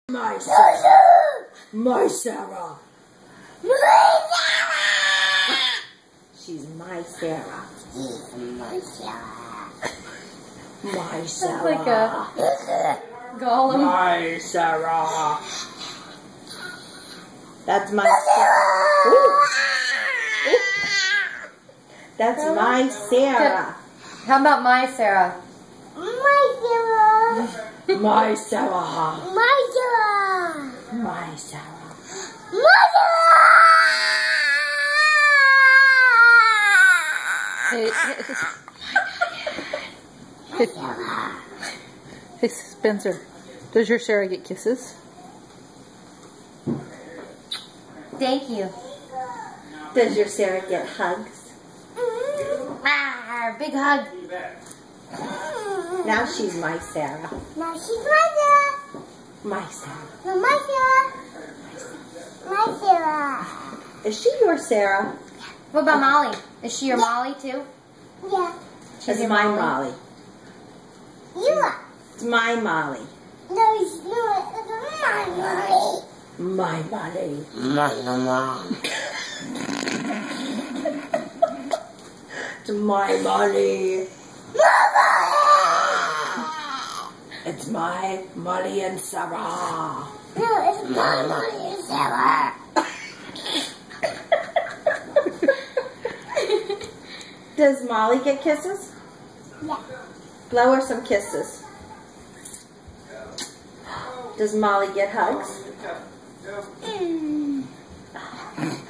My Sarah. My Sarah. She's my Sarah. She's my Sarah. My That's Sarah. like a golem. My Sarah. That's my Sarah. Ooh. Ooh. That's my Sarah. How about my Sarah? My Sarah. My Sarah. My Sarah. My Sarah. My Sarah. Hey, Spencer, does your Sarah get kisses? Thank you. Does your Sarah get hugs? Ah, big hug. Now she's my Sarah. Now she's my Sarah. My Sarah. My Sarah. My Sarah. Is she your Sarah? What about Molly? Is she your Molly too? Yeah. It's your my Molly? Molly. You are. It's my Molly. No, it's my Molly. My Molly. It's my Molly. It's my Molly and Sarah. No, it's my Molly and Sarah. Does Molly get kisses? Yeah. Blow her some kisses. Does Molly get hugs?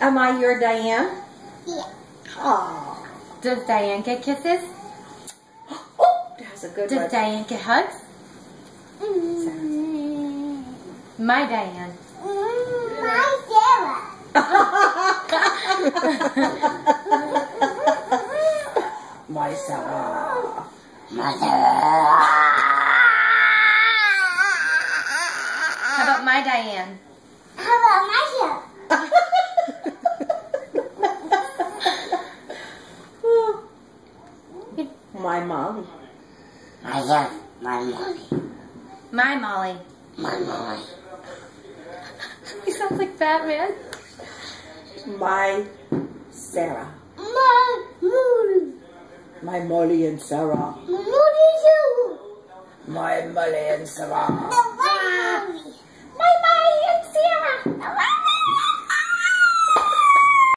Am I your Diane? Yeah. Oh, Does Diane get kisses? that's a good Does one. Diane get hugs? My Diane. My Sarah. My Sarah. My Sarah. How about my Diane? How about my Sarah? My Molly. My Sarah. My Molly. My Molly. My Molly. He sounds like Batman. My Sarah. My Molly. My Molly and Sarah. My Molly too. My Molly and Sarah.